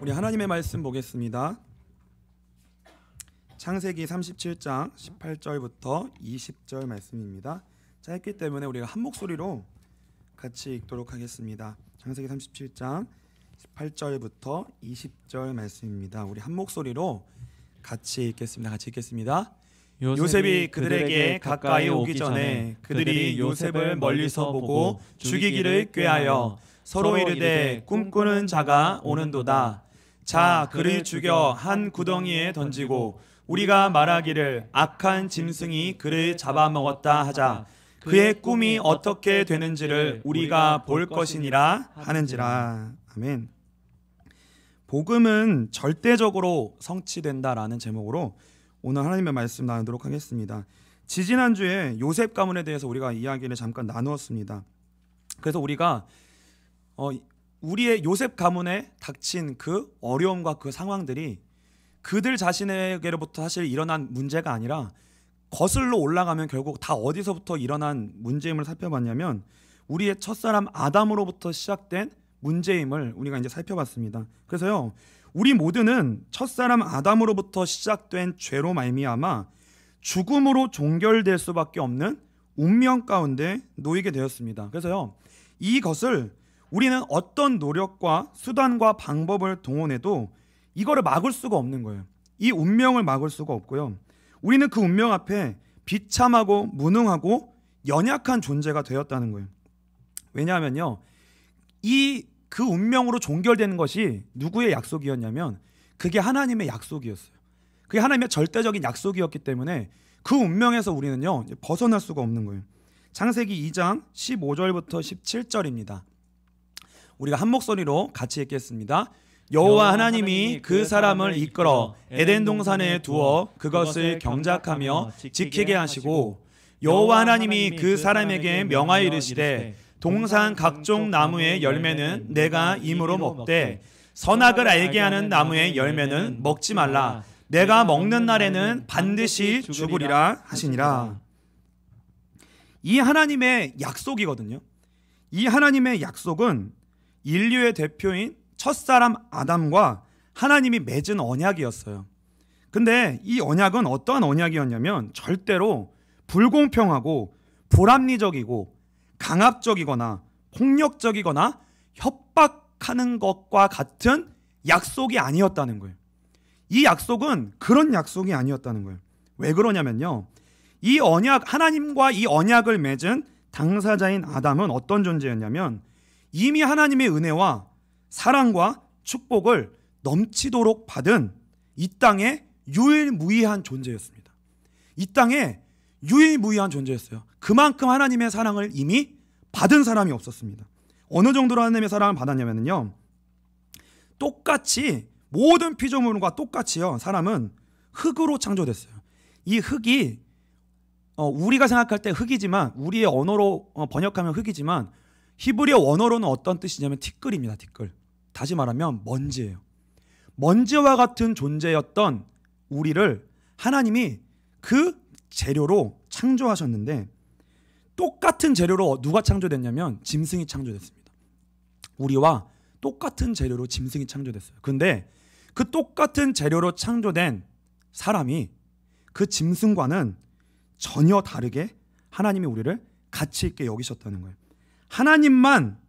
우리 하나님의 말씀 보겠습니다. 창세기 37장 18절부터 20절 말씀입니다. 짧기 때문에 우리가 한 목소리로 같이 읽도록 하겠습니다. 창세기 37장 18절부터 20절 말씀입니다. 우리 한 목소리로 같이 읽겠습니다. 요셉이 그들에게 가까이 오기 전에 그들이 요셉을 멀리서 보고 죽이기를 꾀하여 서로 이르되 꿈꾸는 자가 오는도다. 자, 그를 죽여 한 구덩이에 던지고 우리가 말하기를 악한 짐승이 그를 잡아먹었다 하자. 그의 꿈이 어떻게 되는지를 우리가 볼 것이니라 하는지라. 아멘. 복음은 절대적으로 성취된다라는 제목으로 오늘 하나님의 말씀 나누도록 하겠습니다. 지지난주에 요셉 가문에 대해서 우리가 이야기를 잠깐 나누었습니다. 그래서 우리가 우리의 요셉 가문에 닥친 그 어려움과 그 상황들이 그들 자신에게로부터 사실 일어난 문제가 아니라 거슬러 올라가면 결국 다 어디서부터 일어난 문제임을 살펴봤냐면 우리의 첫사람 아담으로부터 시작된 문제임을 우리가 이제 살펴봤습니다. 그래서요, 우리 모두는 첫사람 아담으로부터 시작된 죄로 말미암아 죽음으로 종결될 수밖에 없는 운명 가운데 놓이게 되었습니다. 그래서요, 이것을 우리는 어떤 노력과 수단과 방법을 동원해도 이거를 막을 수가 없는 거예요. 이 운명을 막을 수가 없고요. 우리는 그 운명 앞에 비참하고 무능하고 연약한 존재가 되었다는 거예요. 왜냐하면요, 그 운명으로 종결되는 것이 누구의 약속이었냐면 그게 하나님의 약속이었어요. 그게 하나님의 절대적인 약속이었기 때문에 그 운명에서 우리는요 벗어날 수가 없는 거예요. 창세기 2장 15절부터 17절입니다. 우리가 한 목소리로 같이 읽겠습니다. 여호와 하나님이 그 사람을 이끌어 에덴 동산에 두어 그것을 경작하며 지키게 하시고 여호와 하나님이 그 사람에게 명하여 이르시되 동산 각종 나무의 열매는 내가 임으로 먹되 선악을 알게 하는 나무의 열매는 먹지 말라. 내가 먹는 날에는 반드시 죽으리라 하시니라. 이 하나님의 약속이거든요. 이 하나님의 약속은 인류의 대표인 첫사람 아담과 하나님이 맺은 언약이었어요. 근데 이 언약은 어떠한 언약이었냐면 절대로 불공평하고 불합리적이고 강압적이거나 폭력적이거나 협박하는 것과 같은 약속이 아니었다는 거예요. 이 약속은 그런 약속이 아니었다는 거예요. 왜 그러냐면요, 이 언약, 하나님과 이 언약을 맺은 당사자인 아담은 어떤 존재였냐면 이미 하나님의 은혜와 사랑과 축복을 넘치도록 받은 이 땅의 유일무이한 존재였습니다. 이 땅에 유일무이한 존재였어요. 그만큼 하나님의 사랑을 이미 받은 사람이 없었습니다. 어느 정도로 하나님의 사랑을 받았냐면요, 똑같이 모든 피조물과 똑같이요, 사람은 흙으로 창조됐어요. 이 흙이 우리가 생각할 때 흙이지만, 우리의 언어로 번역하면 흙이지만 히브리어 원어로는 어떤 뜻이냐면 티끌입니다. 티끌. 다시 말하면 먼지예요. 먼지와 같은 존재였던 우리를 하나님이 그 재료로 창조하셨는데, 똑같은 재료로 누가 창조됐냐면 짐승이 창조됐습니다. 우리와 똑같은 재료로 짐승이 창조됐어요. 근데 그 똑같은 재료로 창조된 사람이 그 짐승과는 전혀 다르게 하나님이 우리를 가치 있게 여기셨다는 거예요. 하나님만,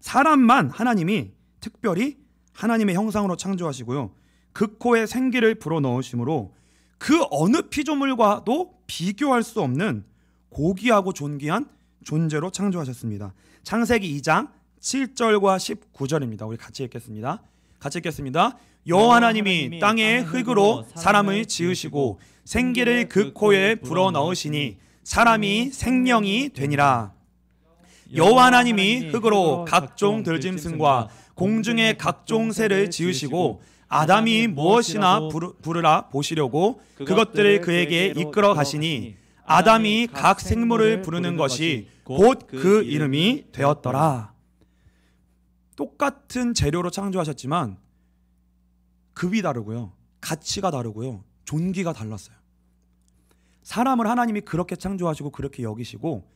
사람만 하나님이 특별히 하나님의 형상으로 창조하시고요, 그 코에 생기를 불어넣으심으로 그 어느 피조물과도 비교할 수 없는 고귀하고 존귀한 존재로 창조하셨습니다. 창세기 2장 7절과 19절입니다. 우리 같이 읽겠습니다. 여호와 하나님이 땅의 흙으로 사람을 지으시고 생기를 그 코에 불어넣으시니 사람이 생명이 되니라. 여호와 하나님이 흙으로 각종 들짐승과 공중의 각종 새를 지으시고 아담이 무엇이나 부르라 보시려고 그것들을 그에게 이끌어 가시니 아담이 각 생물을 부르는 것이 곧 그 이름이 되었더라. 똑같은 재료로 창조하셨지만 급이 다르고요, 가치가 다르고요, 존귀가 달랐어요. 사람을 하나님이 그렇게 창조하시고 그렇게 여기시고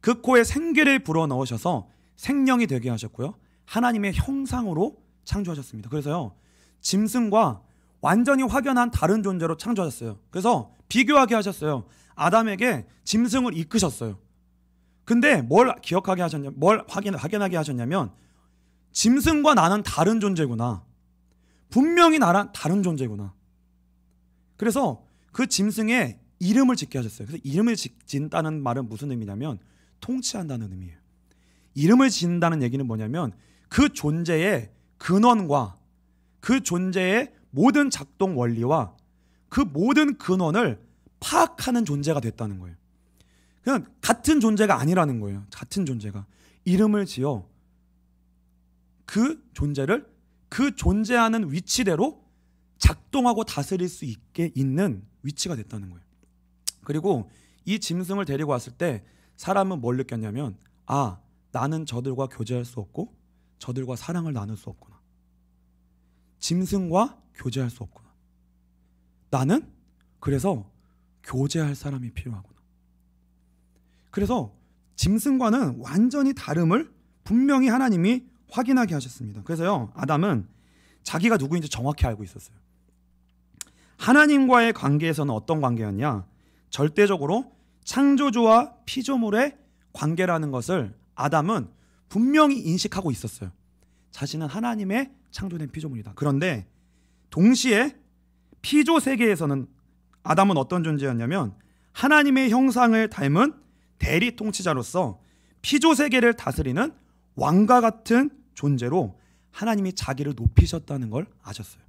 그 코에 생기를 불어넣으셔서 생명이 되게 하셨고요, 하나님의 형상으로 창조하셨습니다. 그래서요, 짐승과 완전히 확연한 다른 존재로 창조하셨어요. 그래서 비교하게 하셨어요. 아담에게 짐승을 이끄셨어요. 근데 뭘 기억하게 하셨냐, 뭘 확연하게 하셨냐면 짐승과 나는 다른 존재구나. 분명히 나랑 다른 존재구나. 그래서 그 짐승의 이름을 짓게 하셨어요. 그래서 이름을 짓는다는 말은 무슨 의미냐면 통치한다는 의미예요. 이름을 짓는다는 얘기는 뭐냐면 그 존재의 근원과 그 존재의 모든 작동 원리와 그 모든 근원을 파악하는 존재가 됐다는 거예요. 그냥 같은 존재가 아니라는 거예요. 같은 존재가 이름을 지어 그 존재를 그 존재하는 위치대로 작동하고 다스릴 수 있게 있는 위치가 됐다는 거예요. 그리고 이 짐승을 데리고 왔을 때 사람은 뭘 느꼈냐면 아, 나는 저들과 교제할 수 없고 저들과 사랑을 나눌 수 없구나. 짐승과 교제할 수 없구나. 나는 그래서 교제할 사람이 필요하구나. 그래서 짐승과는 완전히 다름을 분명히 하나님이 확인하게 하셨습니다. 그래서요, 아담은 자기가 누구인지 정확히 알고 있었어요. 하나님과의 관계에서는 어떤 관계였냐? 절대적으로 창조주와 피조물의 관계라는 것을 아담은 분명히 인식하고 있었어요. 자신은 하나님의 창조된 피조물이다. 그런데 동시에 피조 세계에서는 아담은 어떤 존재였냐면 하나님의 형상을 닮은 대리 통치자로서 피조 세계를 다스리는 왕과 같은 존재로 하나님이 자기를 높이셨다는 걸 아셨어요.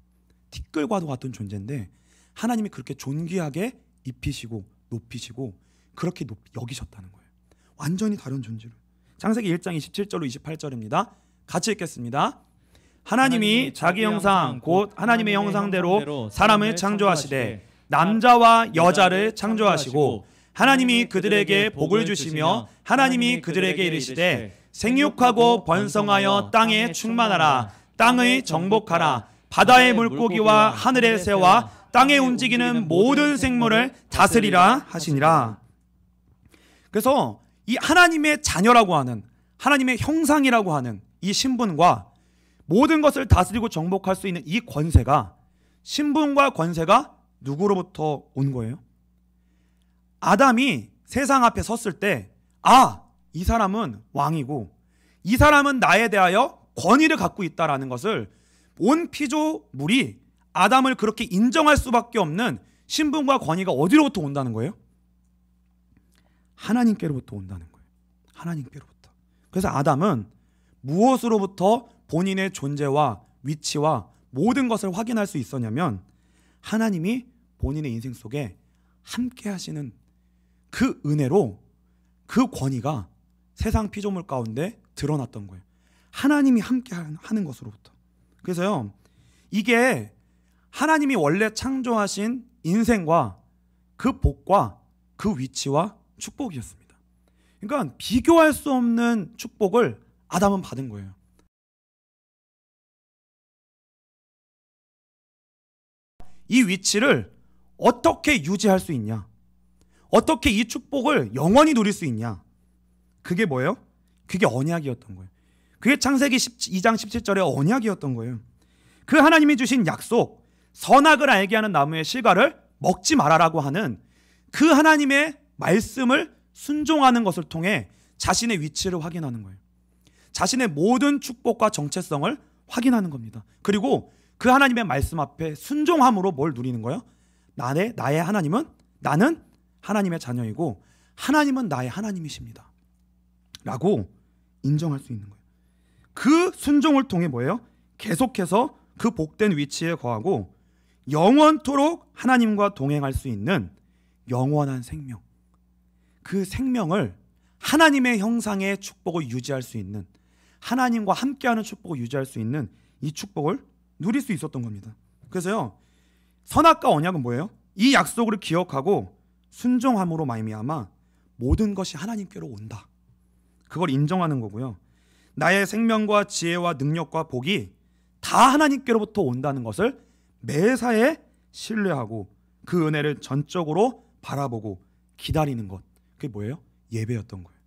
티끌과도 같은 존재인데 하나님이 그렇게 존귀하게 입히시고 높이시고 그렇게 여기셨다는 거예요. 완전히 다른 존재로. 창세기 1장 27절로 28절입니다. 같이 읽겠습니다. 하나님이 자기 형상 곧 하나님의 형상대로 사람을 창조하시되 남자와 여자를 창조하시고 하나님이 그들에게 복을 주시며 하나님이 그들에게 이르시되 생육하고 번성하여 땅에 충만하라. 땅의 정복하라. 바다의 물고기와 하늘의 새와 땅에 움직이는 모든 생물을 다스리라 하시니라. 그래서 이 하나님의 자녀라고 하는 하나님의 형상이라고 하는 이 신분과 모든 것을 다스리고 정복할 수 있는 이 권세가 신분과 권세가 누구로부터 온 거예요? 아담이 세상 앞에 섰을 때 아, 이 사람은 왕이고 이 사람은 나에 대하여 권위를 갖고 있다라는 것을 온 피조물이 아담을 그렇게 인정할 수밖에 없는 신분과 권위가 어디로부터 온다는 거예요? 하나님께로부터 온다는 거예요. 하나님께로부터. 그래서 아담은 무엇으로부터 본인의 존재와 위치와 모든 것을 확인할 수 있었냐면 하나님이 본인의 인생 속에 함께 하시는 그 은혜로 그 권위가 세상 피조물 가운데 드러났던 거예요. 하나님이 함께 하는 것으로부터. 그래서요, 이게 하나님이 원래 창조하신 인생과 그 복과 그 위치와 축복이었습니다. 그러니까 비교할 수 없는 축복을 아담은 받은 거예요. 이 위치를 어떻게 유지할 수 있냐? 어떻게 이 축복을 영원히 누릴 수 있냐? 그게 뭐예요? 그게 언약이었던 거예요. 그게 창세기 2장 17절의 언약이었던 거예요. 그 하나님이 주신 약속, 선악을 알게 하는 나무의 실과를 먹지 말아라고 하는 그 하나님의 말씀을 순종하는 것을 통해 자신의 위치를 확인하는 거예요. 자신의 모든 축복과 정체성을 확인하는 겁니다. 그리고 그 하나님의 말씀 앞에 순종함으로 뭘 누리는 거예요? 나의 하나님은, 나는 하나님의 자녀이고 하나님은 나의 하나님이십니다 라고 인정할 수 있는 거예요. 그 순종을 통해 뭐예요? 계속해서 그 복된 위치에 거하고 영원토록 하나님과 동행할 수 있는 영원한 생명, 그 생명을 하나님의 형상의 축복을 유지할 수 있는, 하나님과 함께하는 축복을 유지할 수 있는 이 축복을 누릴 수 있었던 겁니다. 그래서요, 선악과 언약은 뭐예요? 이 약속을 기억하고 순종함으로 말미암아 모든 것이 하나님께로 온다, 그걸 인정하는 거고요. 나의 생명과 지혜와 능력과 복이 다 하나님께로부터 온다는 것을 매사에 신뢰하고 그 은혜를 전적으로 바라보고 기다리는 것, 그게 뭐예요? 예배였던 거예요.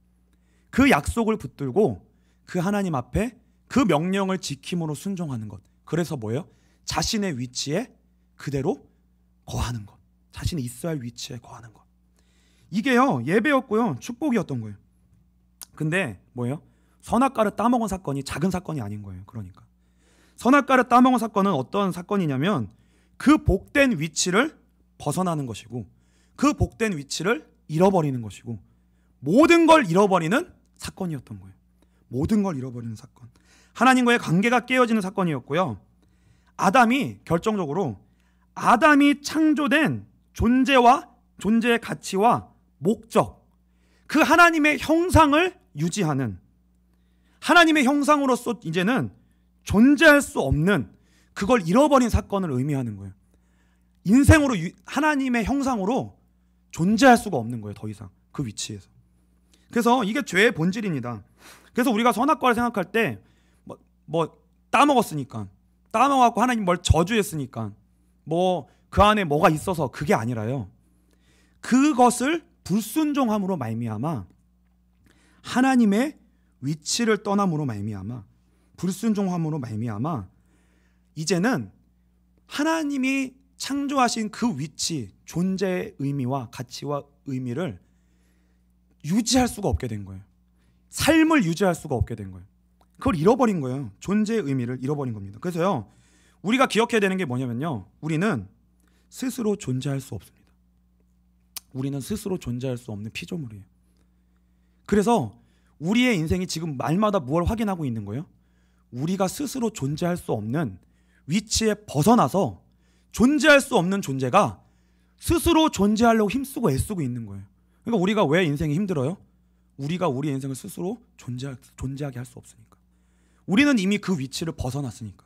그 약속을 붙들고 그 하나님 앞에 그 명령을 지킴으로 순종하는 것, 그래서 뭐예요? 자신의 위치에 그대로 거하는 것. 자신이 있어야 할 위치에 거하는 것. 이게요, 예배였고요, 축복이었던 거예요. 근데 뭐예요? 선악과를 따먹은 사건이 작은 사건이 아닌 거예요. 그러니까 선악과를 따먹은 사건은 어떤 사건이냐면 그 복된 위치를 벗어나는 것이고, 그 복된 위치를 잃어버리는 것이고, 모든 걸 잃어버리는 사건이었던 거예요. 모든 걸 잃어버리는 사건. 하나님과의 관계가 깨어지는 사건이었고요. 아담이 결정적으로 아담이 창조된 존재와 존재의 가치와 목적, 그 하나님의 형상을 유지하는, 하나님의 형상으로서 이제는 존재할 수 없는 그걸 잃어버린 사건을 의미하는 거예요. 인생으로 하나님의 형상으로 존재할 수가 없는 거예요. 더 이상 그 위치에서. 그래서 이게 죄의 본질입니다. 그래서 우리가 선악과를 생각할 때 뭐 따먹었으니까, 따먹었고 하나님 뭘 저주했으니까 뭐 그 안에 뭐가 있어서 그게 아니라요, 그것을 불순종함으로 말미암아, 하나님의 위치를 떠남으로 말미암아, 불순종함으로 말미암아 이제는 하나님이 창조하신 그 위치, 존재의 의미와 가치와 의미를 유지할 수가 없게 된 거예요. 삶을 유지할 수가 없게 된 거예요. 그걸 잃어버린 거예요. 존재의 의미를 잃어버린 겁니다. 그래서요, 우리가 기억해야 되는 게 뭐냐면요, 우리는 스스로 존재할 수 없습니다. 우리는 스스로 존재할 수 없는 피조물이에요. 그래서 우리의 인생이 지금 말마다 무엇을 확인하고 있는 거예요? 우리가 스스로 존재할 수 없는 위치에 벗어나서 존재할 수 없는 존재가 스스로 존재하려고 힘쓰고 애쓰고 있는 거예요. 그러니까 우리가 왜 인생이 힘들어요? 우리가 우리의 인생을 스스로 존재하게 할 수 없으니까. 우리는 이미 그 위치를 벗어났으니까.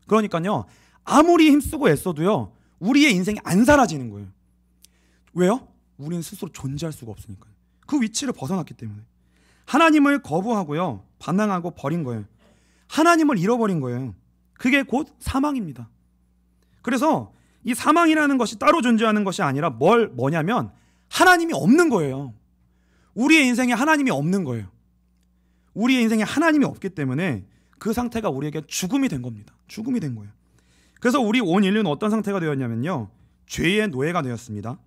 그러니까요, 아무리 힘쓰고 애써도요, 우리의 인생이 안 사라지는 거예요. 왜요? 우리는 스스로 존재할 수가 없으니까요. 그 위치를 벗어났기 때문에. 하나님을 거부하고요, 반항하고 버린 거예요. 하나님을 잃어버린 거예요. 그게 곧 사망입니다. 그래서 이 사망이라는 것이 따로 존재하는 것이 아니라 뭐냐면 하나님이 없는 거예요. 우리의 인생에 하나님이 없는 거예요. 우리의 인생에 하나님이 없기 때문에 그 상태가 우리에게 죽음이 된 겁니다. 죽음이 된 거예요. 그래서 우리 온 인류는 어떤 상태가 되었냐면요, 죄의 노예가 되었습니다.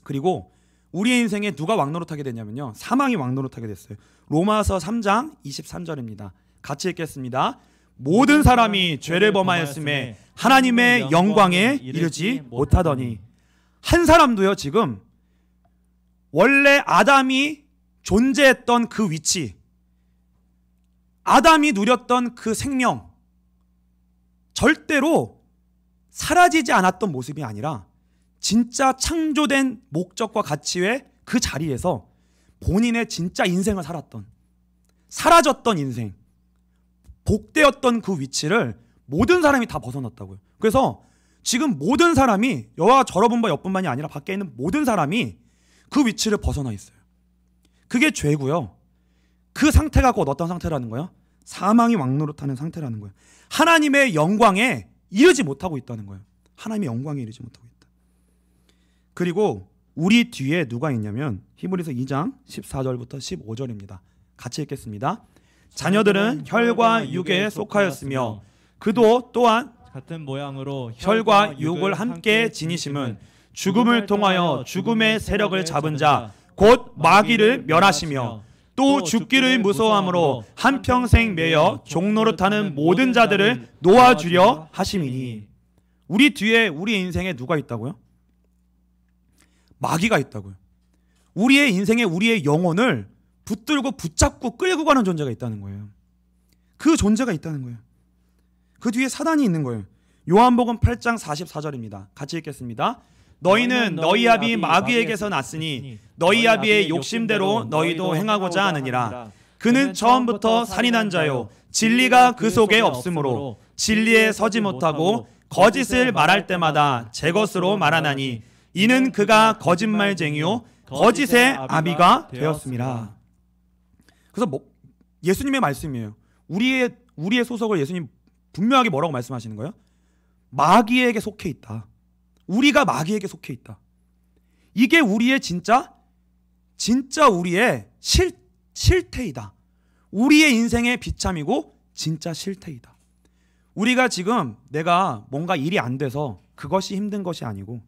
그리고 우리의 인생에 누가 왕노릇하게 됐냐면요, 사망이 왕노릇하게 됐어요. 로마서 3장 23절입니다. 같이 읽겠습니다. 모든 사람이 죄를 범하였음에 하나님의 영광에 이르지 못하더니. 한 사람도요, 지금 원래 아담이 존재했던 그 위치, 아담이 누렸던 그 생명, 절대로 사라지지 않았던 모습이 아니라 진짜 창조된 목적과 가치의 그 자리에서 본인의 진짜 인생을 살았던, 사라졌던 인생, 복되었던 그 위치를 모든 사람이 다 벗어났다고요. 그래서 지금 모든 사람이, 여와 저러분과 옆분만이 아니라 밖에 있는 모든 사람이 그 위치를 벗어나 있어요. 그게 죄고요. 그 상태가 곧 어떤 상태라는 거예요? 사망이 왕노릇하는 상태라는 거예요. 하나님의 영광에 이르지 못하고 있다는 거예요. 하나님의 영광에 이르지 못하고 있다. 그리고 우리 뒤에 누가 있냐면 히브리서 2장 14절부터 15절입니다. 같이 읽겠습니다. 자녀들은 혈과 육에 속하였으며 그도 또한 같은 모양으로 혈과 육을 함께 지니심은 죽음을 통하여 죽음의 세력을 잡은 자 곧 마귀를 멸하시며 또 죽기를 무서워함으로 한평생 매여 종노릇하는 모든 자들을 놓아주려 하심이니. 우리 뒤에, 우리 인생에 누가 있다고요? 마귀가 있다고요. 우리의 인생에 우리의 영혼을 붙들고 붙잡고 끌고 가는 존재가 있다는 거예요. 그 존재가 있다는 거예요. 그 뒤에 사단이 있는 거예요. 요한복음 8장 44절입니다. 같이 읽겠습니다. 너희는 너희 아비 마귀에게서 났으니 너희 아비의 욕심대로 너희도 행하고자 하느니라. 그는 처음부터 살인한 자요 진리가 그 속에 없으므로 진리에 서지 못하고 거짓을 말할 때마다 제 것으로 말하나니 이는 그가 거짓말쟁이요 거짓의 아비가 되었음이라. 그래서 예수님의 말씀이에요. 우리의 소속을 예수님 분명하게 뭐라고 말씀하시는 거예요? 마귀에게 속해 있다. 우리가 마귀에게 속해 있다. 이게 우리의 진짜 우리의 실태이다. 우리의 인생의 비참이고 진짜 실태이다. 우리가 지금 내가 뭔가 일이 안 돼서 그것이 힘든 것이 아니고,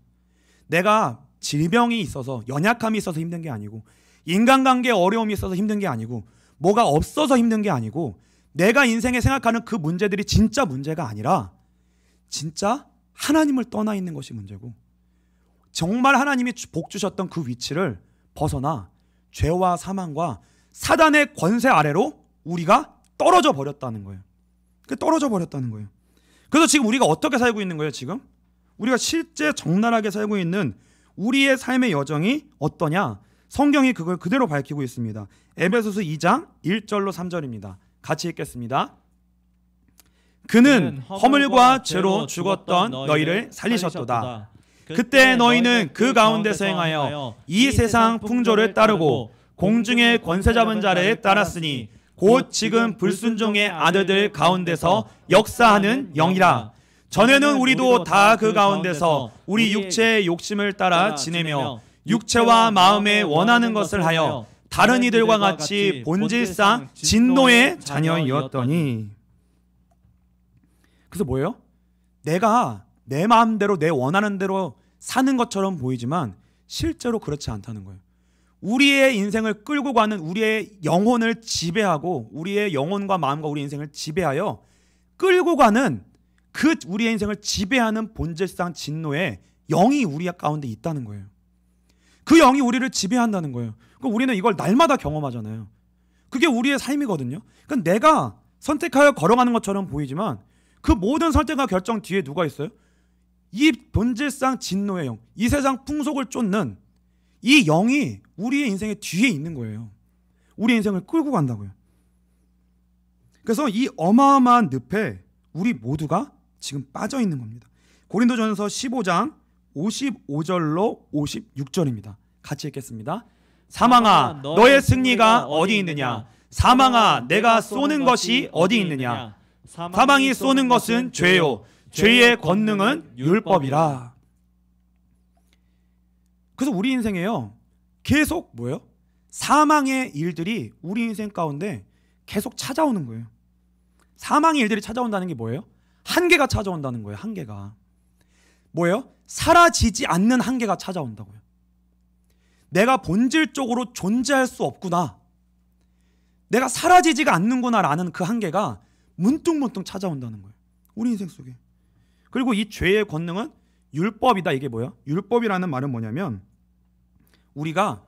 내가 질병이 있어서 연약함이 있어서 힘든 게 아니고, 인간관계에 어려움이 있어서 힘든 게 아니고, 뭐가 없어서 힘든 게 아니고, 내가 인생에 생각하는 그 문제들이 진짜 문제가 아니라 진짜 하나님을 떠나 있는 것이 문제고, 정말 하나님이 복 주셨던 그 위치를 벗어나 죄와 사망과 사단의 권세 아래로 우리가 떨어져 버렸다는 거예요. 떨어져 버렸다는 거예요. 그래서 지금 우리가 어떻게 살고 있는 거예요? 지금 우리가 실제 적나라하게 살고 있는 우리의 삶의 여정이 어떠냐? 성경이 그걸 그대로 밝히고 있습니다. 에베소서 2장 1절로 3절입니다. 같이 읽겠습니다. 그는 허물과 죄로 죽었던 너희를 살리셨도다. 그때 너희는 그 가운데서 행하여 이 세상 풍조를 따르고 공중의 권세 잡은 자를 따랐으니 곧 지금 불순종의 아들들 가운데서 역사하는 영이라. 전에는 우리도 다 그 가운데서 우리 육체의 욕심을 따라 지내며 육체와 마음에 원하는 것을 하여 다른 이들과 같이 본질상 진노의 자녀이었더니. 그래서 뭐예요? 내가 내 마음대로 내 원하는 대로 사는 것처럼 보이지만 실제로 그렇지 않다는 거예요. 우리의 인생을 끌고 가는, 우리의 영혼을 지배하고 우리의 영혼과 마음과 우리 인생을 지배하여 끌고 가는 그 우리의 인생을 지배하는 본질상 진노의 영이 우리 가운데 있다는 거예요. 그 영이 우리를 지배한다는 거예요. 그럼 우리는 이걸 날마다 경험하잖아요. 그게 우리의 삶이거든요. 그러니까 내가 선택하여 걸어가는 것처럼 보이지만 그 모든 선택과 결정 뒤에 누가 있어요? 이 본질상 진노의 영, 이 세상 풍속을 쫓는 이 영이 우리의 인생의 뒤에 있는 거예요. 우리 인생을 끌고 간다고요. 그래서 이 어마어마한 늪에 우리 모두가 지금 빠져 있는 겁니다. 고린도전서 15장 55절로 56절입니다. 같이 읽겠습니다. 사망아, 너의 승리가 어디 있느냐? 사망아, 내가 쏘는 것이 어디 있느냐? 사망이 쏘는 것은 죄요, 죄의 권능은 율법이라. 그래서 우리 인생에요, 계속 뭐예요? 사망의 일들이 우리 인생 가운데 계속 찾아오는 거예요. 사망의 일들이 찾아온다는 게 뭐예요? 한계가 찾아온다는 거예요. 한계가 뭐예요? 사라지지 않는 한계가 찾아온다고요. 내가 본질적으로 존재할 수 없구나, 내가 사라지지가 않는구나라는 그 한계가 문득문득 찾아온다는 거예요, 우리 인생 속에. 그리고 이 죄의 권능은 율법이다. 이게 뭐야? 율법이라는 말은 뭐냐면 우리가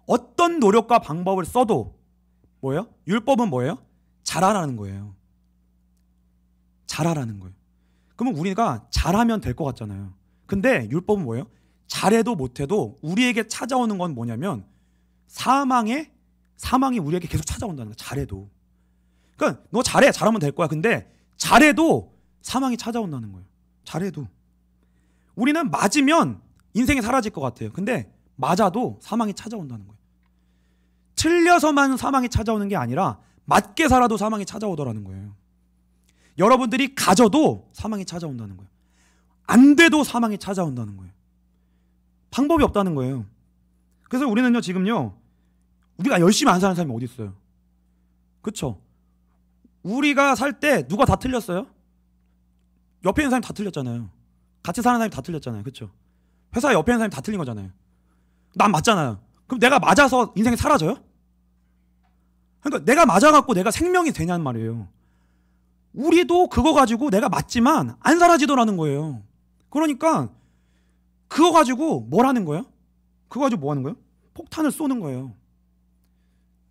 어떤 노력과 방법을 써도 뭐예요? 율법은 뭐예요? 잘하라는 거예요. 잘하라는 거예요. 그러면 우리가 잘하면 될 것 같잖아요. 근데 율법은 뭐예요? 잘해도 못해도 우리에게 찾아오는 건 뭐냐면 사망이 우리에게 계속 찾아온다는 거예요. 잘해도. 그러니까 너 잘해, 잘하면 될 거야. 근데 잘해도 사망이 찾아온다는 거예요. 잘해도. 우리는 맞으면 인생이 사라질 것 같아요. 근데 맞아도 사망이 찾아온다는 거예요. 틀려서만 사망이 찾아오는 게 아니라 맞게 살아도 사망이 찾아오더라는 거예요. 여러분들이 가져도 사망이 찾아온다는 거예요. 안 돼도 사망이 찾아온다는 거예요. 방법이 없다는 거예요. 그래서 우리는요, 지금요, 우리가 열심히 안 사는 사람이 어디 있어요? 그렇죠? 우리가 살 때 누가 다 틀렸어요? 옆에 있는 사람이 다 틀렸잖아요. 같이 사는 사람이 다 틀렸잖아요. 그렇죠? 회사 옆에 있는 사람이 다 틀린 거잖아요. 난 맞잖아요. 그럼 내가 맞아서 인생이 사라져요? 그러니까 내가 맞아갖고 내가 생명이 되냐는 말이에요. 우리도 그거 가지고 내가 맞지만 안 사라지더라는 거예요. 그러니까 그거 가지고 뭘 하는 거예요? 그거 가지고 뭐 하는 거예요? 폭탄을 쏘는 거예요.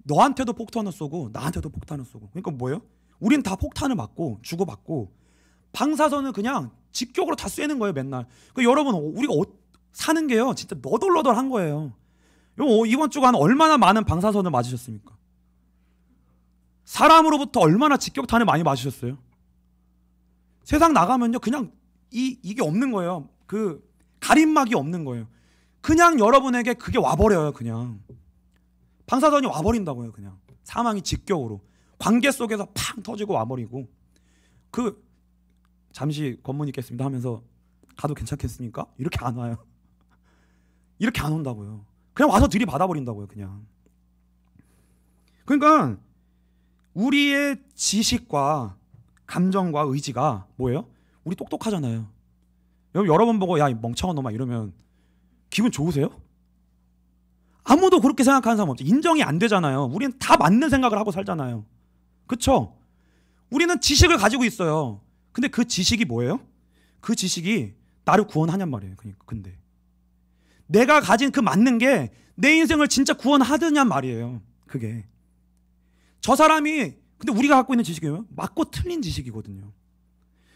너한테도 폭탄을 쏘고 나한테도 폭탄을 쏘고. 그러니까 뭐예요? 우린 다 폭탄을 맞고 주고받고 방사선을 그냥 직격으로 다 쏘는 거예요, 맨날. 그러니까 여러분, 우리가 사는 게요, 진짜 너덜너덜한 거예요. 이번 주간 얼마나 많은 방사선을 맞으셨습니까? 사람으로부터 얼마나 직격탄을 많이 맞으셨어요? 세상 나가면요, 그냥 이게 없는 거예요. 그 가림막이 없는 거예요. 그냥 여러분에게 그게 와버려요. 그냥 방사선이 와버린다고요. 그냥 사망이 직격으로 관계 속에서 팡 터지고 와버리고. 그 잠시 검문 있겠습니다 하면서 가도 괜찮겠습니까? 이렇게 안 와요. 이렇게 안 온다고요. 그냥 와서 들이받아버린다고요. 그냥. 그러니까 우리의 지식과 감정과 의지가 뭐예요? 우리 똑똑하잖아요. 여러 번 보고 야, 이 멍청한 놈아 이러면 기분 좋으세요? 아무도 그렇게 생각하는 사람 없죠. 인정이 안 되잖아요. 우리는 다 맞는 생각을 하고 살잖아요. 그렇죠? 우리는 지식을 가지고 있어요. 근데 그 지식이 뭐예요? 그 지식이 나를 구원하냔 말이에요. 그러니까 근데 내가 가진 그 맞는 게 내 인생을 진짜 구원하느냔 말이에요. 그게 저 사람이 근데 우리가 갖고 있는 지식이에요. 맞고 틀린 지식이거든요.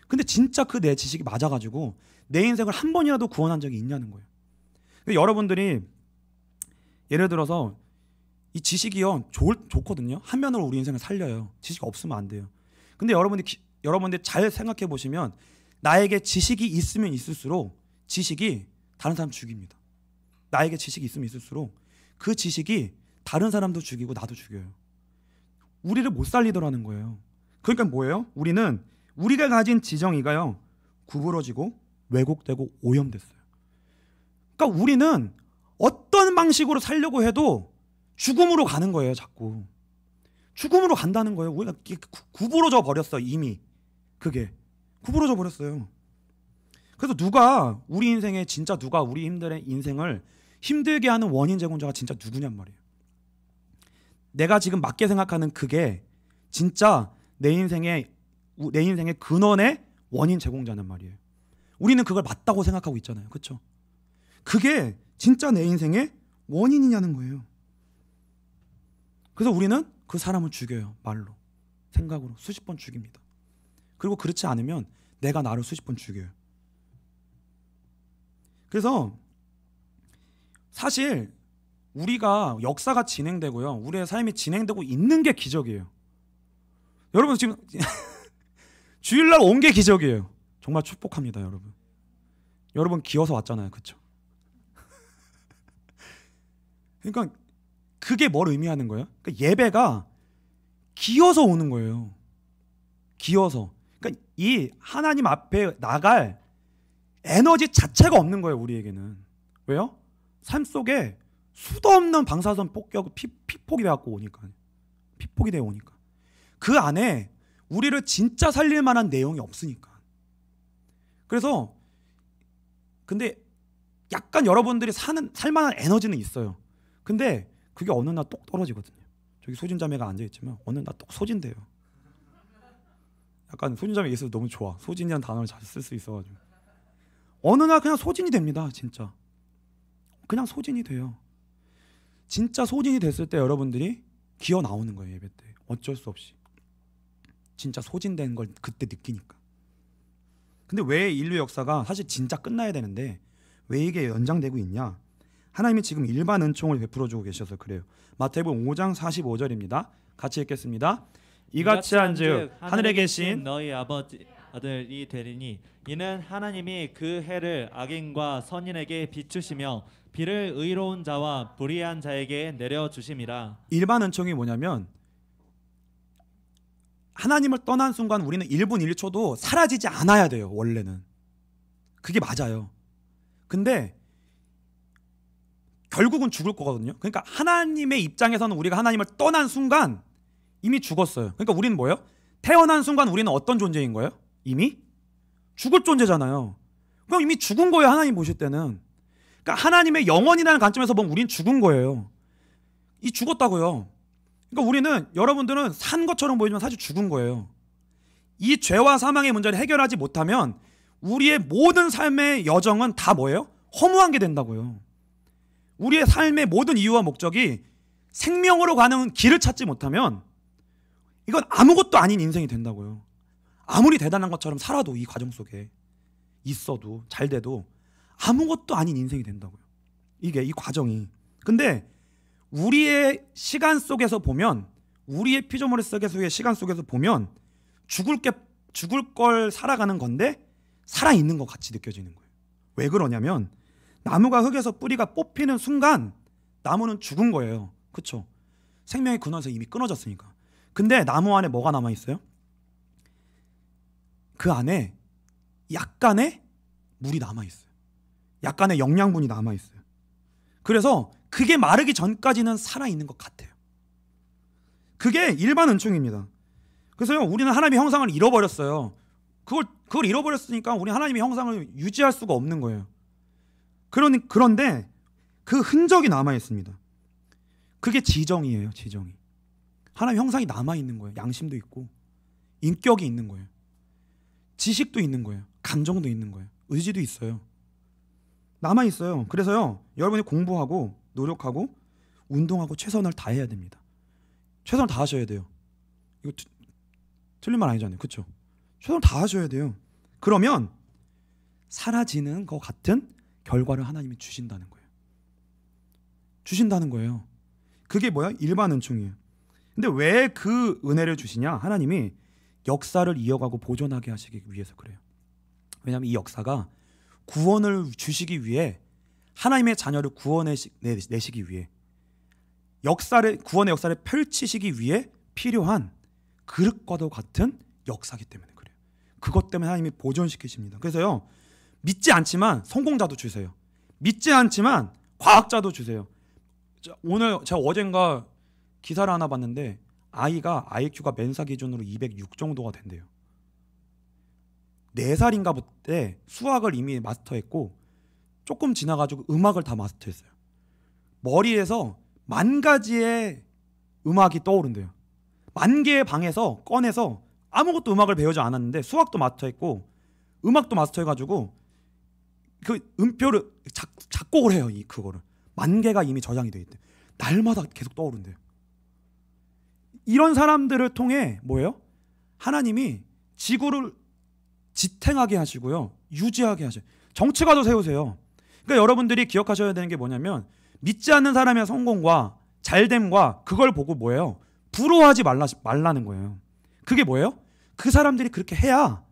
근데 진짜 그 내 지식이 맞아가지고 내 인생을 한 번이라도 구원한 적이 있냐는 거예요. 여러분들이 예를 들어서 이 지식이요 좋거든요. 한 면으로 우리 인생을 살려요. 지식이 없으면 안 돼요. 근데 여러분들 잘 생각해 보시면 나에게 지식이 있으면 있을수록 지식이 다른 사람 죽입니다. 나에게 지식이 있으면 있을수록 그 지식이 다른 사람도 죽이고 나도 죽여요. 우리를 못 살리더라는 거예요. 그러니까 뭐예요? 우리가 가진 지정의가요 구부러지고 왜곡되고 오염됐어요. 그러니까 우리는 어떤 방식으로 살려고 해도 죽음으로 가는 거예요. 자꾸 죽음으로 간다는 거예요. 우리가 구부러져 버렸어. 이미 그게 구부러져 버렸어요. 그래서 누가 우리 힘들의 인생을 힘들게 하는 원인 제공자가 진짜 누구냔 말이에요. 내가 지금 맞게 생각하는 그게 진짜 내 인생의 근원의 원인 제공자란 말이에요. 우리는 그걸 맞다고 생각하고 있잖아요. 그렇죠? 그게 진짜 내 인생의 원인이냐는 거예요. 그래서 우리는 그 사람을 죽여요. 말로, 생각으로 수십 번 죽입니다. 그리고 그렇지 않으면 내가 나를 수십 번 죽여요. 그래서 사실 우리가 역사가 진행되고요, 우리의 삶이 진행되고 있는 게 기적이에요. 여러분 지금 주일날 온 게 기적이에요. 정말 축복합니다, 여러분. 여러분 기어서 왔잖아요, 그렇죠? 그러니까 그게 뭘 의미하는 거예요? 그러니까 예배가 기어서 오는 거예요. 기어서. 그러니까 이 하나님 앞에 나갈 에너지 자체가 없는 거예요, 우리에게는. 왜요? 삶 속에 수도 없는 방사선 폭격, 피폭이 돼갖고 오니까. 피폭이 되어 오니까. 그 안에 우리를 진짜 살릴 만한 내용이 없으니까. 그래서 근데 약간 여러분들이 살만한 에너지는 있어요. 근데 그게 어느 날 똑 떨어지거든요. 저기 소진자매가 앉아있지만 어느 날 똑 소진돼요. 약간 소진자매 있어서 너무 좋아. 소진이라는 단어를 자주 쓸 수 있어가지고 어느 날 그냥 소진이 됩니다. 진짜 그냥 소진이 돼요. 진짜 소진이 됐을 때 여러분들이 기어 나오는 거예요. 예배 때 어쩔 수 없이 진짜 소진된 걸 그때 느끼니까. 근데 왜 인류 역사가 사실 진짜 끝나야 되는데 왜 이게 연장되고 있냐? 하나님이 지금 일반 은총을 베풀어주고 계셔서 그래요. 마태복음 5장 45절입니다. 같이 읽겠습니다. 이같이 한즉 하늘에 계신 너희 아버지 아들이 되리니 이는 하나님이 그 해를 악인과 선인에게 비추시며 비를 의로운 자와 불의한 자에게 내려주심이라. 일반 은총이 뭐냐면 하나님을 떠난 순간 우리는 1분 1초도 사라지지 않아야 돼요. 원래는 그게 맞아요. 근데 결국은 죽을 거거든요. 그러니까 하나님의 입장에서는 우리가 하나님을 떠난 순간 이미 죽었어요. 그러니까 우리는 뭐예요? 태어난 순간 우리는 어떤 존재인 거예요? 이미 죽을 존재잖아요. 그럼 이미 죽은 거예요. 하나님 보실 때는. 그러니까 하나님의 영원이라는 관점에서 보면 우리는 죽은 거예요. 이 죽었다고요. 그러니까 우리는 여러분들은 산 것처럼 보이지만 사실 죽은 거예요. 이 죄와 사망의 문제를 해결하지 못하면 우리의 모든 삶의 여정은 다 뭐예요? 허무한 게 된다고요. 우리의 삶의 모든 이유와 목적이 생명으로 가는 길을 찾지 못하면 이건 아무것도 아닌 인생이 된다고요. 아무리 대단한 것처럼 살아도 이 과정 속에 있어도 잘 돼도 아무것도 아닌 인생이 된다고요. 이게 이 과정이. 근데 우리의 시간 속에서 보면 우리의 피조물 속에서의 시간 속에서 보면 죽을 걸 살아가는 건데 살아있는 것 같이 느껴지는 거예요. 왜 그러냐면 나무가 흙에서 뿌리가 뽑히는 순간 나무는 죽은 거예요. 그렇죠? 생명의 근원에서 이미 끊어졌으니까. 근데 나무 안에 뭐가 남아있어요? 그 안에 약간의 물이 남아있어요. 약간의 영양분이 남아있어요. 그래서 그게 마르기 전까지는 살아있는 것 같아요. 그게 일반 은총입니다. 그래서요, 우리는 하나님의 형상을 잃어버렸어요. 그걸 잃어버렸으니까 우리 하나님의 형상을 유지할 수가 없는 거예요. 그런데 그 흔적이 남아 있습니다. 그게 지정이에요. 지정이. 하나님의 형상이 남아 있는 거예요. 양심도 있고 인격이 있는 거예요. 지식도 있는 거예요. 감정도 있는 거예요. 의지도 있어요. 남아 있어요. 그래서요, 여러분이 공부하고 노력하고 운동하고 최선을 다해야 됩니다. 최선을 다하셔야 돼요. 이거 틀린 말 아니잖아요. 그렇죠? 최선을 다하셔야 돼요. 그러면 사라지는 것 같은 결과를 하나님이 주신다는 거예요. 주신다는 거예요. 그게 뭐야? 일반 은총이에요. 근데 왜 그 은혜를 주시냐? 하나님이 역사를 이어가고 보존하게 하시기 위해서 그래요. 왜냐하면 이 역사가 구원을 주시기 위해, 하나님의 자녀를 구원내시기 위해, 구원의 역사를 펼치시기 위해 필요한 그릇과도 같은 역사기 때문에 그래요. 그것 때문에 하나님이 보존시키십니다. 그래서요, 믿지 않지만 성공자도 주세요. 믿지 않지만 과학자도 주세요. 오늘 제가 어젠가 기사를 하나 봤는데 아이가 IQ가 멘사 기준으로 206 정도가 된대요. 4살인가 그때 수학을 이미 마스터했고 조금 지나가지고 음악을 다 마스터했어요. 머리에서 10,000가지의 음악이 떠오른대요. 10,000개의 방에서 꺼내서 아무것도 음악을 배우지 않았는데 수학도 마스터했고 음악도 마스터해가지고 그 음표를 작곡을 해요. 그거를 10,000개가 이미 저장이 돼 있대. 날마다 계속 떠오른대요. 이런 사람들을 통해 뭐예요? 하나님이 지구를 지탱하게 하시고요, 유지하게 하셔요. 정치가도 세우세요. 그러니까 여러분들이 기억하셔야 되는 게 뭐냐면, 믿지 않는 사람의 성공과 잘됨과 그걸 보고 뭐예요? 부러워하지 말라는 거예요. 그게 뭐예요? 그 사람들이 그렇게 해야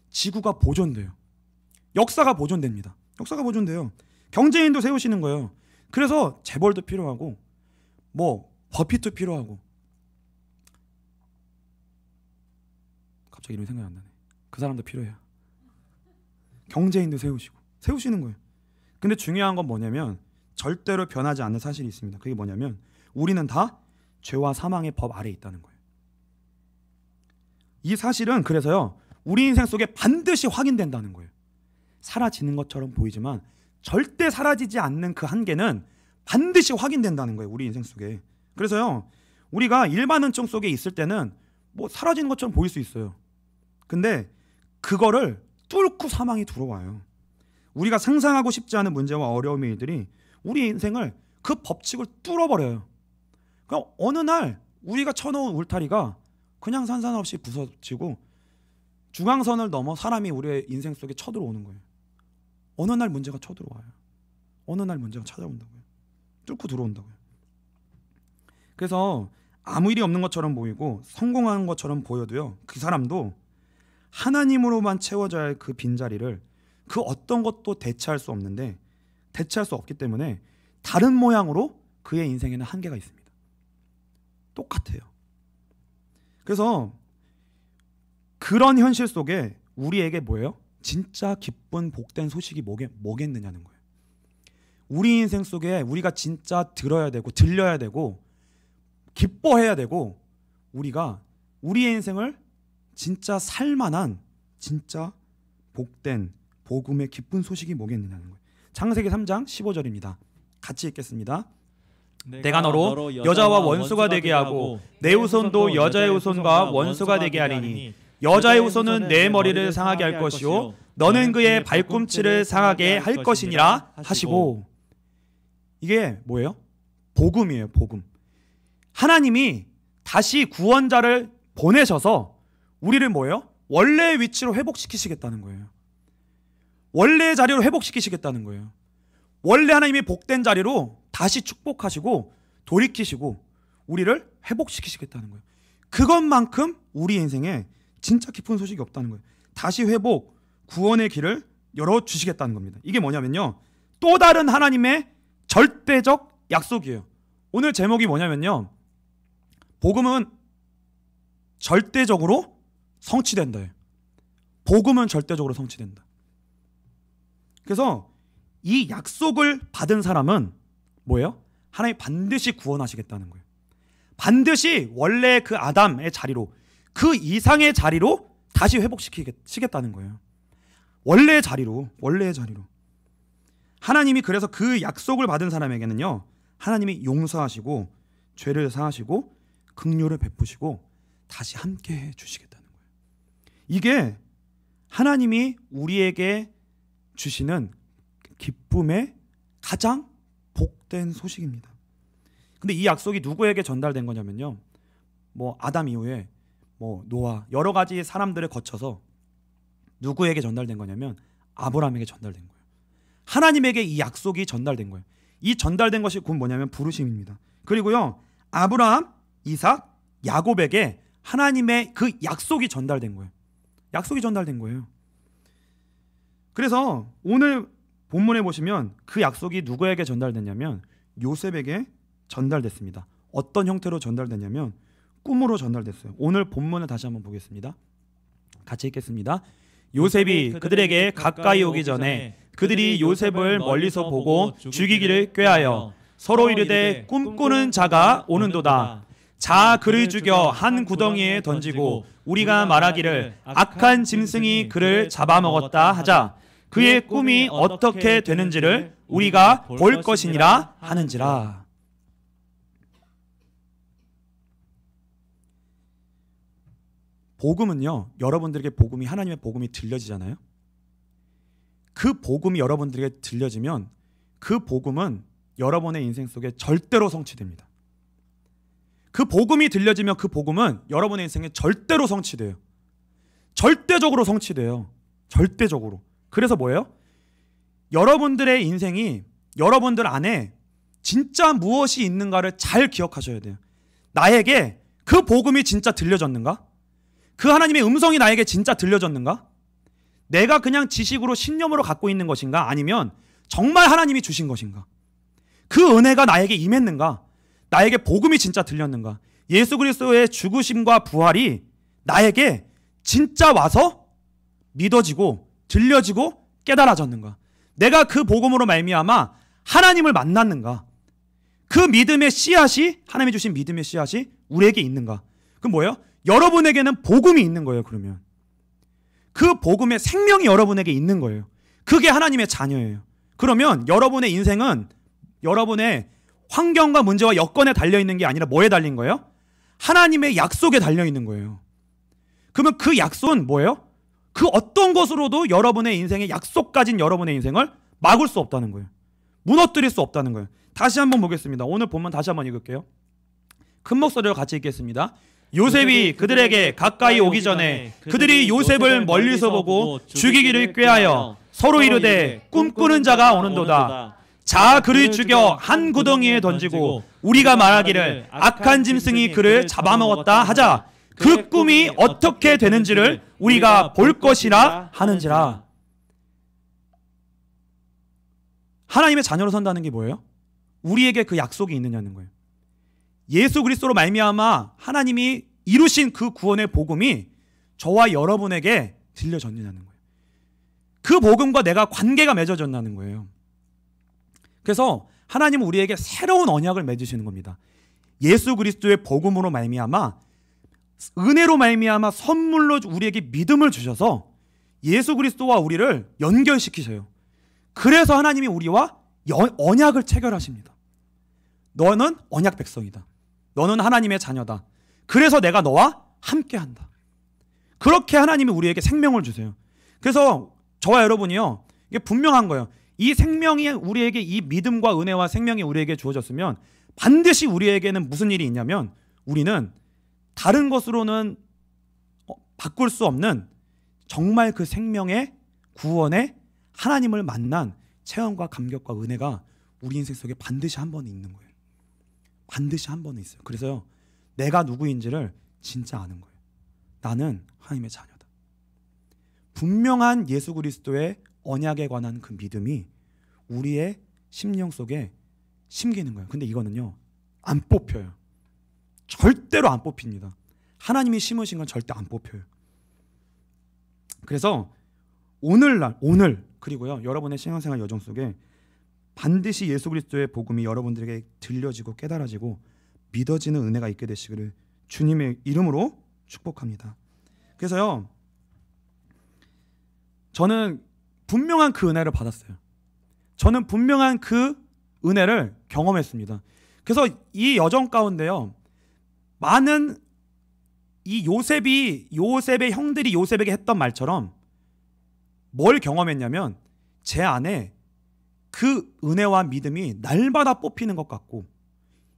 지구가 보존돼요. 역사가 보존됩니다. 역사가 보존돼요. 경제인도 세우시는 거예요. 그래서 재벌도 필요하고 뭐 버핏도 필요하고, 갑자기 이름이 생각이 안 나네. 그 사람도 필요해요. 경제인도 세우시는 거예요. 근데 중요한 건 뭐냐면 절대로 변하지 않는 사실이 있습니다. 그게 뭐냐면 우리는 다 죄와 사망의 법 아래에 있다는 거예요. 이 사실은 그래서요, 우리 인생 속에 반드시 확인된다는 거예요. 사라지는 것처럼 보이지만 절대 사라지지 않는 그 한계는 반드시 확인된다는 거예요. 우리 인생 속에. 그래서요, 우리가 일반 은총 속에 있을 때는 뭐 사라지는 것처럼 보일 수 있어요. 근데 그거를 뚫고 사망이 들어와요. 우리가 상상하고 싶지 않은 문제와 어려움의 일들이 우리 인생을, 그 법칙을 뚫어버려요. 그러니까 어느 날 우리가 쳐놓은 울타리가 그냥 산산없이 부서지고 중앙선을 넘어 사람이 우리의 인생 속에 쳐들어오는 거예요. 어느 날 문제가 쳐들어와요. 어느 날 문제가 찾아온다고요. 뚫고 들어온다고요. 그래서 아무 일이 없는 것처럼 보이고 성공하는 것처럼 보여도요, 그 사람도 하나님으로만 채워져야 할 그 빈자리를 그 어떤 것도 대체할 수 없는데, 대체할 수 없기 때문에 다른 모양으로 그의 인생에는 한계가 있습니다. 똑같아요. 그래서 그런 현실 속에 우리에게 뭐예요? 진짜 기쁜 복된 소식이 뭐겠느냐는 거예요. 우리 인생 속에 우리가 진짜 들어야 되고 들려야 되고 기뻐해야 되고, 우리가 우리의 인생을 진짜 살만한 진짜 복된 복음의 기쁜 소식이 뭐겠느냐는 거예요. 창세기 3장 15절입니다. 같이 읽겠습니다. 내가 너로 여자와 원수가 되게 하고 내 후손도 여자의 후손과 원수가 되게 하리니 여자의 후손은 내 머리를 상하게 할 것이요 너는 그의 발꿈치를 상하게 할 것이니라 하시고. 이게 뭐예요? 복음이에요. 복음. 하나님이 다시 구원자를 보내셔서 우리를 뭐예요? 원래의 위치로 회복시키시겠다는 거예요. 원래의 자리로 회복시키시겠다는 거예요. 원래 하나님이 복된 자리로 다시 축복하시고 돌이키시고 우리를 회복시키시겠다는 거예요. 그것만큼 우리 인생에 진짜 깊은 소식이 없다는 거예요. 다시 회복, 구원의 길을 열어주시겠다는 겁니다. 이게 뭐냐면요, 또 다른 하나님의 절대적 약속이에요. 오늘 제목이 뭐냐면요, 복음은 절대적으로 성취된다. 복음은 절대적으로 성취된다. 그래서 이 약속을 받은 사람은 뭐예요? 하나님이 반드시 구원하시겠다는 거예요. 반드시 원래 그 아담의 자리로, 그 이상의 자리로 다시 회복시키겠다는 거예요. 원래의 자리로. 하나님이 그래서 그 약속을 받은 사람에게는요, 하나님이 용서하시고 죄를 사하시고 긍휼을 베푸시고 다시 함께 해 주시겠다는 거예요. 이게 하나님이 우리에게 주시는 기쁨의 가장 복된 소식입니다. 근데 이 약속이 누구에게 전달된 거냐면요, 뭐 아담 이후에 뭐 노아 여러 가지 사람들을 거쳐서 누구에게 전달된 거냐면 아브라함에게 전달된 거예요. 하나님에게 이 약속이 전달된 거예요. 이 전달된 것이 곧 뭐냐면 부르심입니다. 그리고요, 아브라함, 이삭, 야곱에게 하나님의 그 약속이 전달된 거예요. 약속이 전달된 거예요. 그래서 오늘 본문에 보시면 그 약속이 누구에게 전달됐냐면 요셉에게 전달됐습니다. 어떤 형태로 전달됐냐면 꿈으로 전달됐어요. 오늘 본문을 다시 한번 보겠습니다. 같이 읽겠습니다. 요셉이 그들에게 가까이 오기 전에 그들이 요셉을 멀리서 보고 죽이기를 꾀하여 서로 이르되 꿈꾸는 자가 오는도다. 자 그를 죽여 한 구덩이에 던지고 우리가 말하기를 악한 짐승이 그를 잡아먹었다 하자. 그의 꿈이 어떻게 되는지를 우리가 볼 것이니라 하는지라. 복음은요, 여러분들에게 복음이, 하나님의 복음이 들려지잖아요. 그 복음이 여러분들에게 들려지면 그 복음은 여러분의 인생 속에 절대로 성취됩니다. 그 복음이 들려지면 그 복음은 여러분의 인생에 절대로 성취돼요. 절대적으로 성취돼요. 절대적으로. 그래서 뭐예요? 여러분들의 인생이 여러분들 안에 진짜 무엇이 있는가를 잘 기억하셔야 돼요. 나에게 그 복음이 진짜 들려졌는가? 그 하나님의 음성이 나에게 진짜 들려졌는가? 내가 그냥 지식으로 신념으로 갖고 있는 것인가? 아니면 정말 하나님이 주신 것인가? 그 은혜가 나에게 임했는가? 나에게 복음이 진짜 들렸는가? 예수 그리스도의 죽으심과 부활이 나에게 진짜 와서 믿어지고 들려지고 깨달아졌는가? 내가 그 복음으로 말미암아 하나님을 만났는가? 그 믿음의 씨앗이, 하나님이 주신 믿음의 씨앗이 우리에게 있는가? 그럼 뭐예요? 여러분에게는 복음이 있는 거예요. 그러면 그 복음의 생명이 여러분에게 있는 거예요. 그게 하나님의 자녀예요. 그러면 여러분의 인생은 여러분의 환경과 문제와 여건에 달려있는 게 아니라 뭐에 달린 거예요? 하나님의 약속에 달려있는 거예요. 그러면 그 약속은 뭐예요? 그 어떤 것으로도 여러분의 인생에 약속 가진 여러분의 인생을 막을 수 없다는 거예요. 무너뜨릴 수 없다는 거예요. 다시 한번 보겠습니다. 오늘 본문 다시 한번 읽을게요. 큰 목소리로 같이 읽겠습니다. 요셉이 그들에게 가까이 오기 전에 그들이 요셉을 멀리서 보고 죽이기를 꾀하여 서로 이르되 꿈꾸는 자가 오는도다. 자 그를 죽여 한 구덩이에 던지고 우리가 말하기를 악한 짐승이 그를 잡아먹었다 하자. 그 꿈이 어떻게 되는지를 우리가 볼 것이라 하는지라. 하나님의 자녀로 산다는 게 뭐예요? 우리에게 그 약속이 있느냐는 거예요. 예수 그리스도로 말미암아 하나님이 이루신 그 구원의 복음이 저와 여러분에게 들려졌느냐는 거예요. 그 복음과 내가 관계가 맺어졌다는 거예요. 그래서 하나님은 우리에게 새로운 언약을 맺으시는 겁니다. 예수 그리스도의 복음으로 말미암아, 은혜로 말미암아 선물로 우리에게 믿음을 주셔서 예수 그리스도와 우리를 연결시키셔요. 그래서 하나님이 우리와 언약을 체결하십니다. 너는 언약 백성이다. 너는 하나님의 자녀다. 그래서 내가 너와 함께한다. 그렇게 하나님이 우리에게 생명을 주세요. 그래서 저와 여러분이요, 이게 분명한 거예요. 이 생명이 우리에게, 이 믿음과 은혜와 생명이 우리에게 주어졌으면 반드시 우리에게는 무슨 일이 있냐면, 우리는 다른 것으로는 바꿀 수 없는 정말 그 생명의 구원의 하나님을 만난 체험과 감격과 은혜가 우리 인생 속에 반드시 한 번 있는 거예요. 반드시 한 번은 있어요. 그래서 내가 누구인지를 진짜 아는 거예요. 나는 하나님의 자녀다. 분명한 예수 그리스도의 언약에 관한 그 믿음이 우리의 심령 속에 심기는 거예요. 근데 이거는요, 안 뽑혀요. 절대로 안 뽑힙니다. 하나님이 심으신 건 절대 안 뽑혀요. 그래서 오늘 그리고요, 여러분의 신앙생활 여정 속에 반드시 예수 그리스도의 복음이 여러분들에게 들려지고 깨달아지고 믿어지는 은혜가 있게 되시기를 주님의 이름으로 축복합니다. 그래서요, 저는 분명한 그 은혜를 받았어요. 저는 분명한 그 은혜를 경험했습니다. 그래서 이 여정 가운데요, 많은 이 요셉의 형들이 요셉에게 했던 말처럼 뭘 경험했냐면, 제 안에 그 은혜와 믿음이 날마다 뽑히는 것 같고,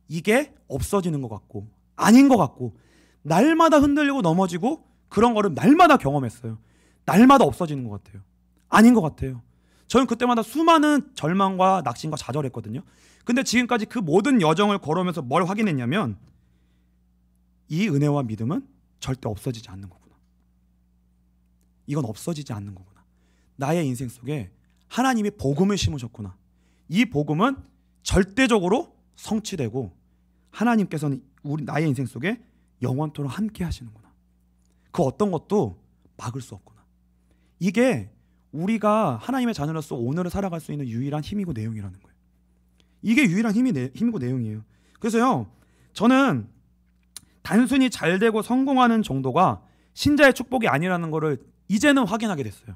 이게 없어지는 것 같고, 아닌 것 같고, 날마다 흔들리고 넘어지고, 그런 거를 날마다 경험했어요. 날마다 없어지는 것 같아요. 아닌 것 같아요. 저는 그때마다 수많은 절망과 낙심과 좌절했거든요. 근데 지금까지 그 모든 여정을 걸어오면서 뭘 확인했냐면, 이 은혜와 믿음은 절대 없어지지 않는 거구나. 이건 없어지지 않는 거구나. 나의 인생 속에 하나님이 복음을 심으셨구나. 이 복음은 절대적으로 성취되고 하나님께서는 나의 인생 속에 영원토록 함께 하시는구나. 그 어떤 것도 막을 수 없구나. 이게 우리가 하나님의 자녀로서 오늘을 살아갈 수 있는 유일한 힘이고 내용이라는 거예요. 이게 유일한 힘이고 내용이에요. 그래서요, 저는 단순히 잘되고 성공하는 정도가 신자의 축복이 아니라는 것을 이제는 확인하게 됐어요.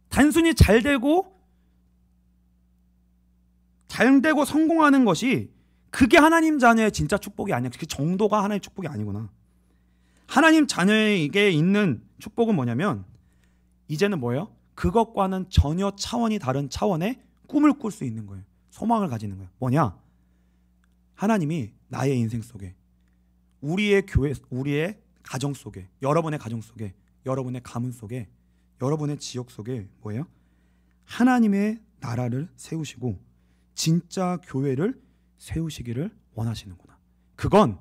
단순히 잘되고 성공하는 것이 그게 하나님 자녀의 진짜 축복이 아니야. 그 정도가 하나님의 축복이 아니구나. 하나님 자녀에게 있는 축복은 뭐냐면, 이제는 뭐예요? 그것과는 전혀 차원이 다른 차원의 꿈을 꿀 수 있는 거예요. 소망을 가지는 거예요. 뭐냐? 하나님이 나의 인생 속에, 우리의 교회, 우리의 가정 속에, 여러분의 가정 속에, 여러분의 가문 속에, 여러분의 지역 속에 뭐예요? 하나님의 나라를 세우시고 진짜 교회를 세우시기를 원하시는구나. 그건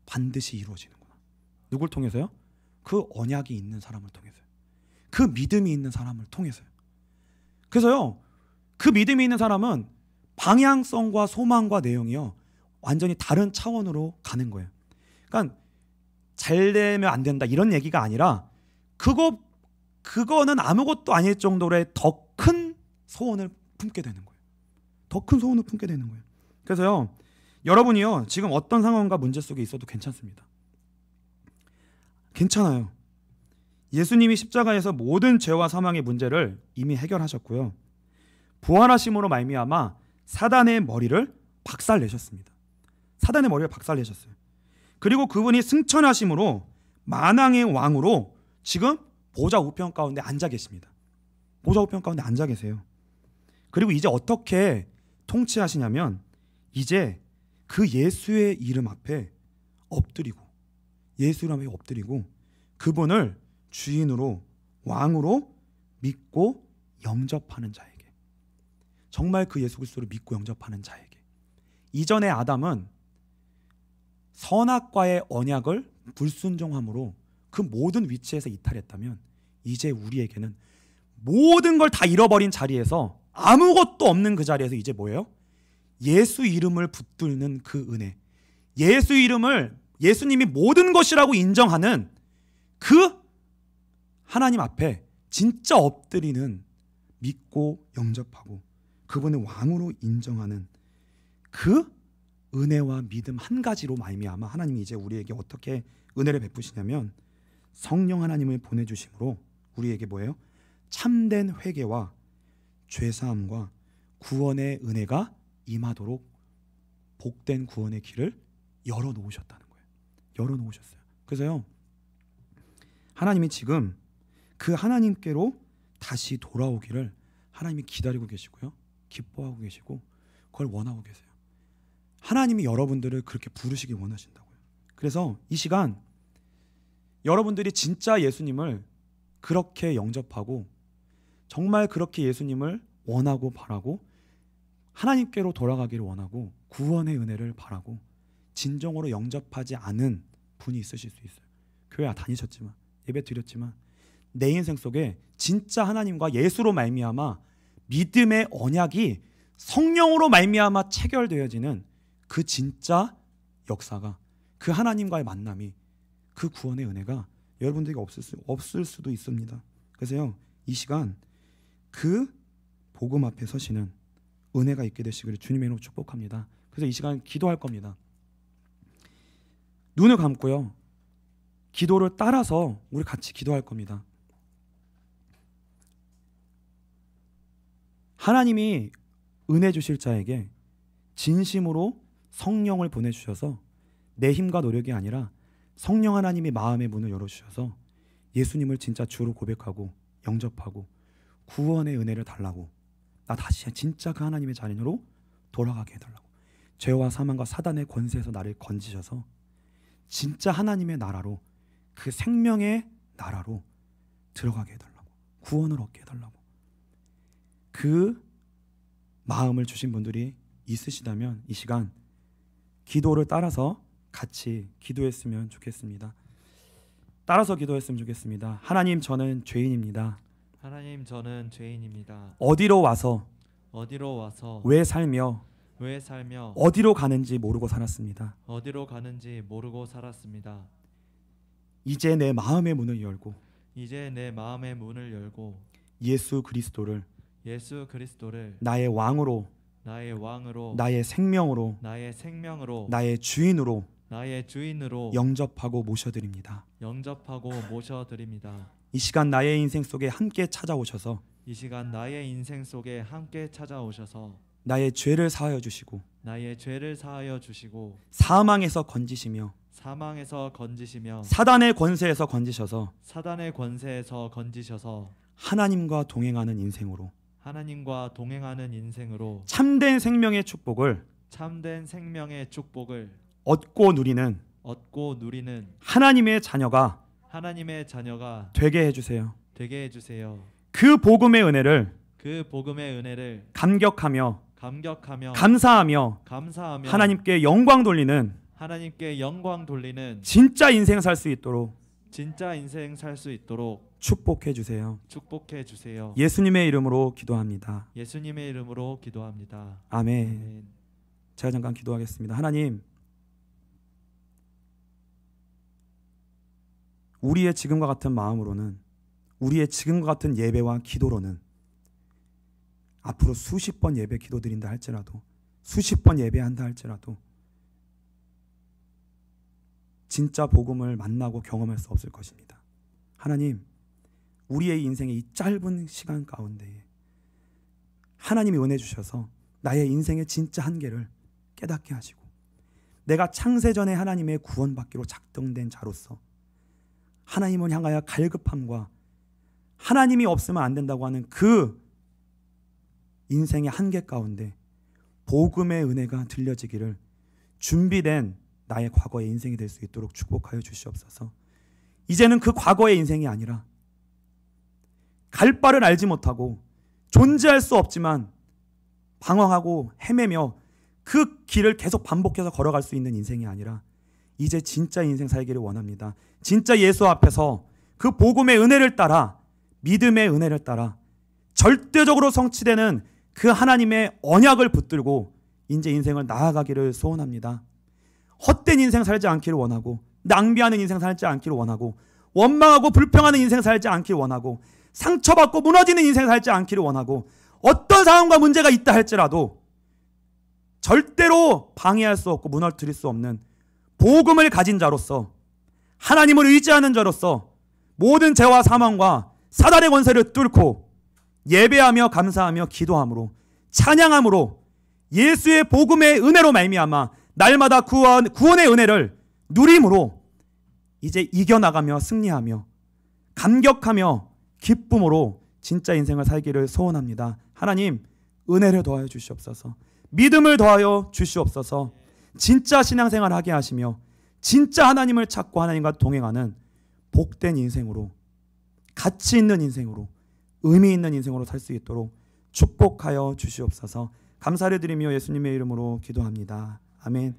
반드시 이루어지는구나. 누굴 통해서요? 그 언약이 있는 사람을 통해서요. 그 믿음이 있는 사람을 통해서요. 그래서요, 그 믿음이 있는 사람은 방향성과 소망과 내용이요, 완전히 다른 차원으로 가는 거예요. 그러니까 잘 되면 안 된다 이런 얘기가 아니라, 그거는 아무것도 아닐 정도의 더 큰 소원을 품게 되는 거예요. 더 큰 소원을 품게 되는 거예요. 그래서요, 여러분이요, 지금 어떤 상황과 문제 속에 있어도 괜찮습니다. 괜찮아요. 예수님이 십자가에서 모든 죄와 사망의 문제를 이미 해결하셨고요, 부활하심으로 말미암아 사단의 머리를 박살내셨습니다. 사단의 머리를 박살내셨어요. 그리고 그분이 승천하심으로 만왕의 왕으로 지금 보좌 우편 가운데 앉아 계십니다. 보좌 우편 가운데 앉아 계세요. 그리고 이제 어떻게 통치하시냐면, 이제 그 예수의 이름 앞에 엎드리고, 예수 이름 앞에 엎드리고 그분을 주인으로, 왕으로 믿고 영접하는 자에게, 정말 그 예수 그리스도를 믿고 영접하는 자에게, 이전의 아담은 선악과의 언약을 불순종함으로 그 모든 위치에서 이탈했다면, 이제 우리에게는 모든 걸 다 잃어버린 자리에서, 아무것도 없는 그 자리에서 이제 뭐예요? 예수 이름을 붙들는 그 은혜, 예수 이름을 예수님이 모든 것이라고 인정하는 그 하나님 앞에 진짜 엎드리는, 믿고 영접하고 그분을 왕으로 인정하는 그 은혜와 믿음 한 가지로 말미암아 하나님이 이제 우리에게 어떻게 은혜를 베푸시냐면, 성령 하나님을 보내주심으로 우리에게 뭐예요? 참된 회개와 죄사함과 구원의 은혜가 임하도록 복된 구원의 길을 열어놓으셨다는 거예요. 열어놓으셨어요. 그래서요, 하나님이 지금 그 하나님께로 다시 돌아오기를 하나님이 기다리고 계시고요, 기뻐하고 계시고 그걸 원하고 계세요. 하나님이 여러분들을 그렇게 부르시길 원하신다고요. 그래서 이 시간 여러분들이 진짜 예수님을 그렇게 영접하고, 정말 그렇게 예수님을 원하고 바라고, 하나님께로 돌아가기를 원하고, 구원의 은혜를 바라고 진정으로 영접하지 않은 분이 있으실 수 있어요. 교회 다니셨지만, 예배 드렸지만, 내 인생 속에 진짜 하나님과 예수로 말미암아 믿음의 언약이 성령으로 말미암아 체결되어지는 그 진짜 역사가, 그 하나님과의 만남이, 그 구원의 은혜가 여러분들에게 없을 수도 있습니다. 그래서요, 이 시간 그 복음 앞에 서시는 은혜가 있게 되시기를 주님의 이름으로 축복합니다. 그래서 이 시간 기도할 겁니다. 눈을 감고요, 기도를 따라서 우리 같이 기도할 겁니다. 하나님이 은혜 주실 자에게 진심으로 성령을 보내주셔서 내 힘과 노력이 아니라 성령 하나님이 마음의 문을 열어주셔서 예수님을 진짜 주로 고백하고 영접하고 구원의 은혜를 달라고, 나 다시 진짜 그 하나님의 자녀로 돌아가게 해달라고, 죄와 사망과 사단의 권세에서 나를 건지셔서 진짜 하나님의 나라로, 그 생명의 나라로 들어가게 해달라고, 구원을 얻게 해달라고, 그 마음을 주신 분들이 있으시다면 이 시간 기도를 따라서 같이 기도했으면 좋겠습니다. 따라서 기도했으면 좋겠습니다. 하나님, 저는 죄인입니다. 하나님, 저는 죄인입니다. 어디로 와서 왜 살며 어디로 가는지 모르고 살았습니다. 이제 내 마음의 문을 열고 예수 그리스도를 나의 왕으로, 나의 생명으로, 나의 주인으로 영접하고 모셔드립니다. 이 시간 나의 인생 속에 함께 찾아오셔서 나의 죄를 사하여 주시고 사망에서 건지시며 사단의 권세에서 건지셔서 하나님과 동행하는 인생으로 참된 생명의 축복을 얻고 누리는 하나님의 자녀가 되게 해주세요. 그 복음의 은혜를 감격하며 감사하며 하나님께 영광 돌리는 진짜 인생 살 수 있도록 축복해 주세요. 예수님의 이름으로 기도합니다. 아멘. 제가 잠깐 기도하겠습니다. 하나님, 우리의 지금과 같은 마음으로는, 우리의 지금과 같은 예배와 기도로는 앞으로 수십 번 예배 기도드린다 할지라도, 수십 번 예배한다 할지라도 진짜 복음을 만나고 경험할 수 없을 것입니다. 하나님, 우리의 인생의 이 짧은 시간 가운데에 하나님이 은혜 주셔서 나의 인생의 진짜 한계를 깨닫게 하시고, 내가 창세전에 하나님의 구원받기로 작정된 자로서 하나님을 향하여 갈급함과 하나님이 없으면 안 된다고 하는 그 인생의 한계 가운데 복음의 은혜가 들려지기를 준비된 나의 과거의 인생이 될 수 있도록 축복하여 주시옵소서. 이제는 그 과거의 인생이 아니라 갈 바를 알지 못하고 존재할 수 없지만 방황하고 헤매며 그 길을 계속 반복해서 걸어갈 수 있는 인생이 아니라 이제 진짜 인생 살기를 원합니다. 진짜 예수 앞에서 그 복음의 은혜를 따라, 믿음의 은혜를 따라 절대적으로 성취되는 그 하나님의 언약을 붙들고 이제 인생을 나아가기를 소원합니다. 헛된 인생 살지 않기를 원하고, 낭비하는 인생 살지 않기를 원하고, 원망하고 불평하는 인생 살지 않기를 원하고, 상처받고 무너지는 인생 살지 않기를 원하고, 어떤 상황과 문제가 있다 할지라도 절대로 방해할 수 없고 무너뜨릴 수 없는 복음을 가진 자로서, 하나님을 의지하는 자로서 모든 죄와 사망과 사단의 권세를 뚫고 예배하며 감사하며 기도함으로 찬양함으로 예수의 복음의 은혜로 말미암아 날마다 구원의 은혜를 누림으로 이제 이겨나가며 승리하며 감격하며 기쁨으로 진짜 인생을 살기를 소원합니다. 하나님, 은혜를 더하여 주시옵소서. 믿음을 더하여 주시옵소서. 진짜 신앙생활 하게 하시며 진짜 하나님을 찾고 하나님과 동행하는 복된 인생으로, 가치 있는 인생으로, 의미 있는 인생으로 살 수 있도록 축복하여 주시옵소서. 감사를 드리며 예수님의 이름으로 기도합니다. 아멘.